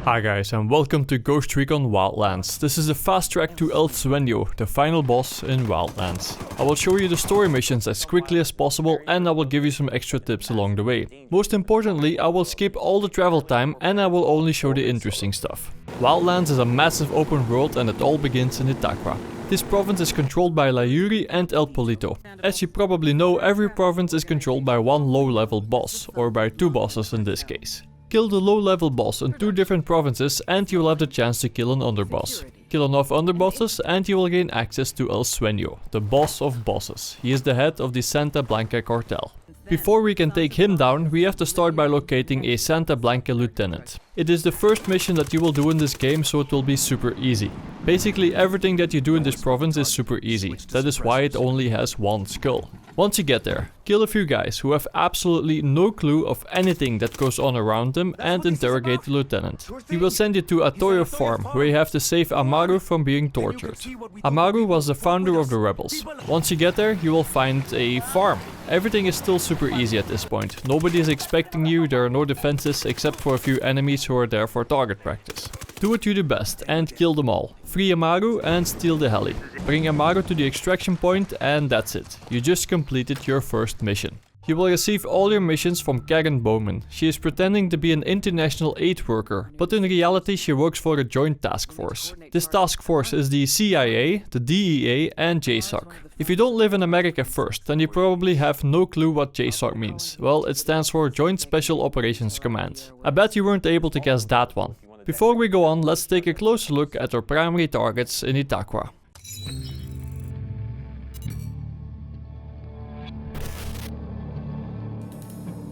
Hi guys and welcome to Ghost Recon Wildlands. This is the fast track to El SUENO, the final boss in Wildlands. I will show you the story missions as quickly as possible and I will give you some extra tips along the way. Most importantly, I will skip all the travel time and I will only show the interesting stuff. Wildlands is a massive open world and it all begins in ITAQUA. This province is controlled by Layuri and El Polito. As you probably know, every province is controlled by one low-level boss, or by two bosses in this case. Kill the low-level boss in two different provinces and you will have the chance to kill an underboss. Kill enough underbosses and you will gain access to El SUENO, the boss of bosses. He is the head of the Santa Blanca cartel. Before we can take him down, we have to start by locating a Santa Blanca lieutenant. It is the first mission that you will do in this game, so it will be super easy. Basically everything that you do in this province is super easy. That is why it only has one skull. Once you get there, kill a few guys who have absolutely no clue of anything that goes on around them and interrogate the lieutenant. He will send you to Atoyo farm, where you have to save Amaru from being tortured. Amaru was the founder of the rebels. Once you get there, you will find a farm. Everything is still super easy at this point. Nobody is expecting you, there are no defenses except for a few enemies who are there for target practice. Do what you do best and kill them all. Free Amaru and steal the heli. Bring Amaru to the extraction point and that's it. You just completed your first mission. You will receive all your missions from Karen Bowman. She is pretending to be an international aid worker, but in reality she works for a joint task force. This task force is the CIA, the DEA and JSOC. If you don't live in America first, then you probably have no clue what JSOC means. Well, it stands for Joint Special Operations Command. I bet you weren't able to guess that one. Before we go on, let's take a closer look at our primary targets in ITAQUA.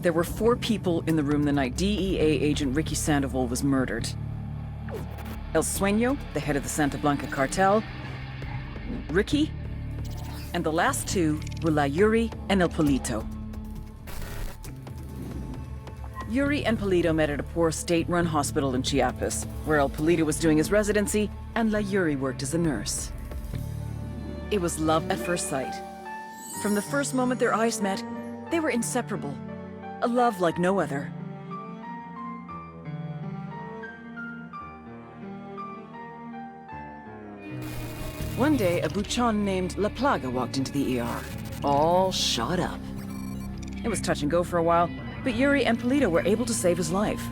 There were 4 people in the room the night DEA agent Ricky Sandoval was murdered. El SUENO, the head of the Santa Blanca cartel, Ricky, and the last 2 were Layuri and El Polito. Yuri and Polito met at a poor state-run hospital in Chiapas, where El Polito was doing his residency and Layuri worked as a nurse. It was love at first sight. From the first moment their eyes met, they were inseparable. A love like no other. One day, a buchon named La Plaga walked into the ER, all shot up. It was touch and go for a while, but Yuri and Polito were able to save his life.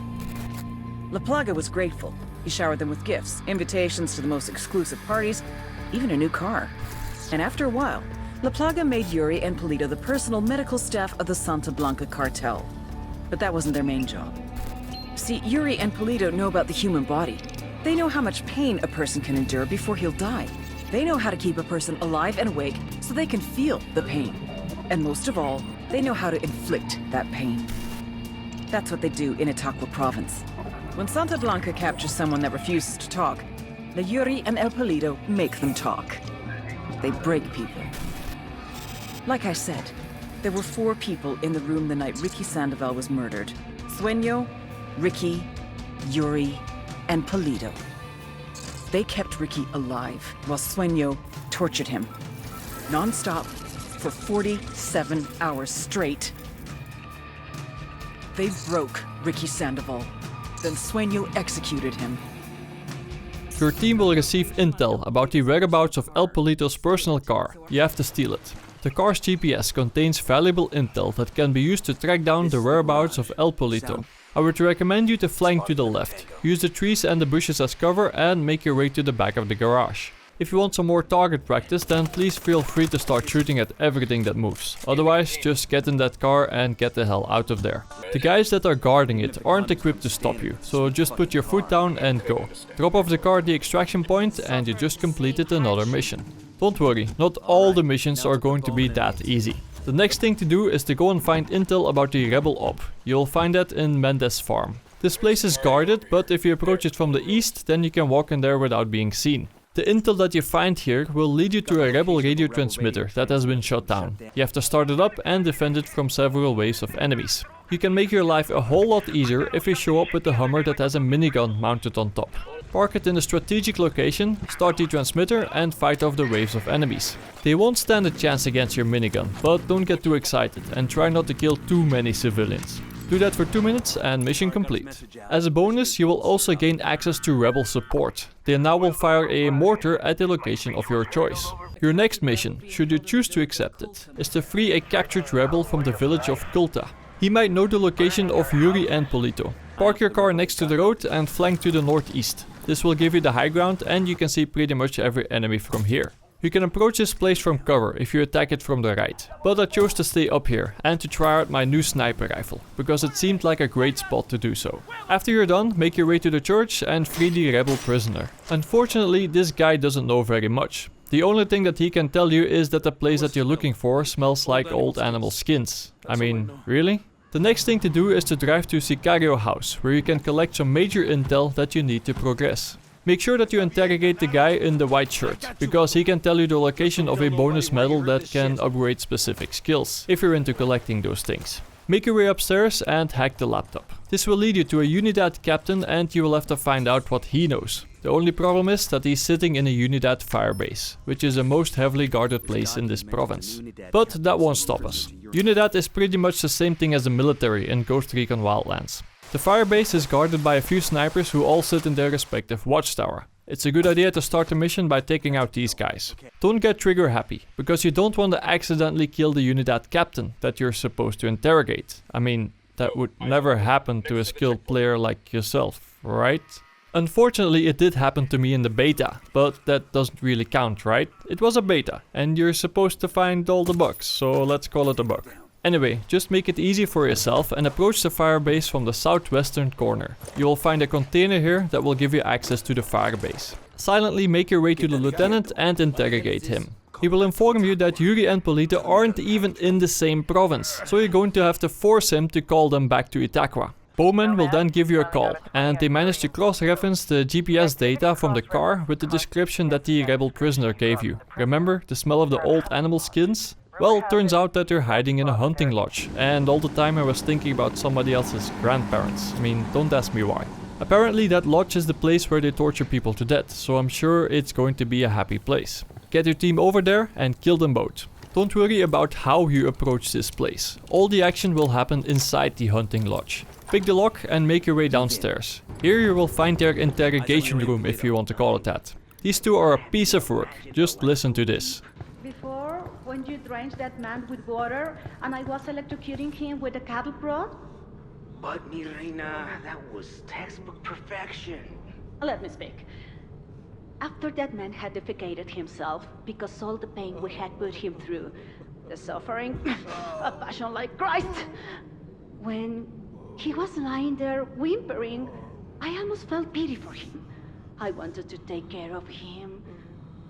La Plaga was grateful. He showered them with gifts, invitations to the most exclusive parties, even a new car. And after a while, La Plaga made Yuri and Polito the personal medical staff of the Santa Blanca cartel. But that wasn't their main job. See, Yuri and Polito know about the human body. They know how much pain a person can endure before he'll die. They know how to keep a person alive and awake so they can feel the pain. And most of all, they know how to inflict that pain. That's what they do in ITAQUA province. When Santa Blanca captures someone that refuses to talk, Layuri and El Polito make them talk. They break people. Like I said, there were 4 people in the room the night Ricky Sandoval was murdered. SUENO, Ricky, Yuri, and Polito. They kept Ricky alive while SUENO tortured him. Non-stop for 47 hours straight. They broke Ricky Sandoval. Then SUENO executed him. Your team will receive intel about the whereabouts of El Polito's personal car. You have to steal it. The car's GPS contains valuable intel that can be used to track down the whereabouts of El Polito. I would recommend you to flank to the left. Use the trees and the bushes as cover and make your way to the back of the garage. If you want some more target practice, then please feel free to start shooting at everything that moves. Otherwise, just get in that car and get the hell out of there. The guys that are guarding it aren't equipped to stop you, so just put your foot down and go. Drop off the car at the extraction point and you just completed another mission. Don't worry, not all the missions are going to be that easy. The next thing to do is to go and find intel about the rebel op. You'll find that in Mendez farm. This place is guarded, but if you approach it from the east, then you can walk in there without being seen. The intel that you find here will lead you to a rebel radio transmitter that has been shut down. You have to start it up and defend it from several waves of enemies. You can make your life a whole lot easier if you show up with a Hummer that has a minigun mounted on top. Park it in a strategic location, start the transmitter and fight off the waves of enemies. They won't stand a chance against your minigun, but don't get too excited and try not to kill too many civilians. Do that for 2 minutes and mission complete. As a bonus, you will also gain access to rebel support. They now will fire a mortar at the location of your choice. Your next mission, should you choose to accept it, is to free a captured rebel from the village of Kulta. He might know the location of Yuri and Polito. Park your car next to the road and flank to the northeast. This will give you the high ground and you can see pretty much every enemy from here. You can approach this place from cover if you attack it from the right, but I chose to stay up here and to try out my new sniper rifle, because it seemed like a great spot to do so. After you're done, make your way to the church and free the rebel prisoner. Unfortunately, this guy doesn't know very much. The only thing that he can tell you is that the place that you're looking for smells like old animal skins. I mean, really? The next thing to do is to drive to Sicario House, where you can collect some major intel that you need to progress. Make sure that you interrogate the guy in the white shirt, because he can tell you the location of a bonus medal that can upgrade specific skills, if you're into collecting those things. Make your way upstairs and hack the laptop. This will lead you to a Unidad captain and you will have to find out what he knows. The only problem is that he's sitting in a Unidad firebase, which is the most heavily guarded place in this province. But that won't stop us. Unidad is pretty much the same thing as the military in Ghost Recon Wildlands. The firebase is guarded by a few snipers who all sit in their respective watchtower. It's a good idea to start the mission by taking out these guys. Don't get trigger happy, because you don't want to accidentally kill the Unidad captain that you're supposed to interrogate. I mean, that would never happen to a skilled player like yourself, right? Unfortunately, it did happen to me in the beta, but that doesn't really count, right? It was a beta, and you're supposed to find all the bugs, so let's call it a bug. Anyway, just make it easy for yourself and approach the firebase from the southwestern corner. You will find a container here that will give you access to the firebase. Silently make your way to the lieutenant and interrogate him. He will inform you that Yuri and Polito aren't even in the same province, so you're going to have to force him to call them back to Itaqua. Bowman will then give you a call, and they manage to cross-reference the GPS data from the car with the description that the rebel prisoner gave you. Remember the smell of the old animal skins? Well, turns out that they're hiding in a hunting lodge, and all the time I was thinking about somebody else's grandparents. I mean, don't ask me why. Apparently that lodge is the place where they torture people to death, so I'm sure it's going to be a happy place. Get your team over there and kill them both. Don't worry about how you approach this place. All the action will happen inside the hunting lodge. Pick the lock and make your way downstairs. Here you will find their interrogation room, if you want to call it that. These two are a piece of work. Just listen to this. Before, when you drenched that man with water and I was electrocuting him with a cattle prod? But, mi reina, that was textbook perfection. Let me speak. After that man had defecated himself because all the pain we had put him through, the suffering, a passion like Christ. When he was lying there whimpering, I almost felt pity for him. I wanted to take care of him,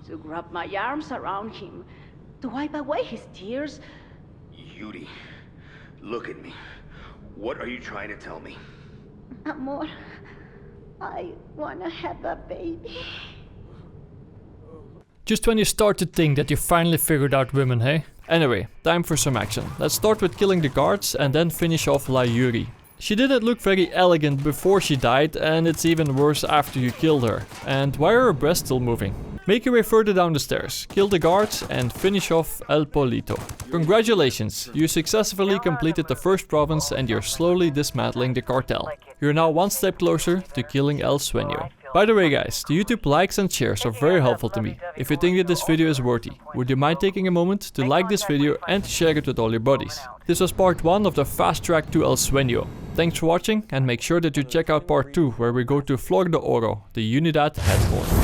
to wrap my arms around him, to wipe away his tears. Yuri, look at me. What are you trying to tell me? Amor, I wanna have a baby. Just when you start to think that you finally figured out women, hey? Anyway, time for some action. Let's start with killing the guards and then finish off La Yuri. She didn't look very elegant before she died, and it's even worse after you killed her. And why are her breasts still moving? Make your way further down the stairs, kill the guards and finish off El Polito. Congratulations, you successfully completed the first province and you're slowly dismantling the cartel. You're now one step closer to killing El Sueño. By the way guys, the YouTube likes and shares are very helpful to me. If you think that this video is worthy, would you mind taking a moment to like this video and share it with all your buddies? This was part 1 of the fast track to El Sueño. Thanks for watching and make sure that you check out part 2 where we go to Flor de Oro, the Unidad headquarters.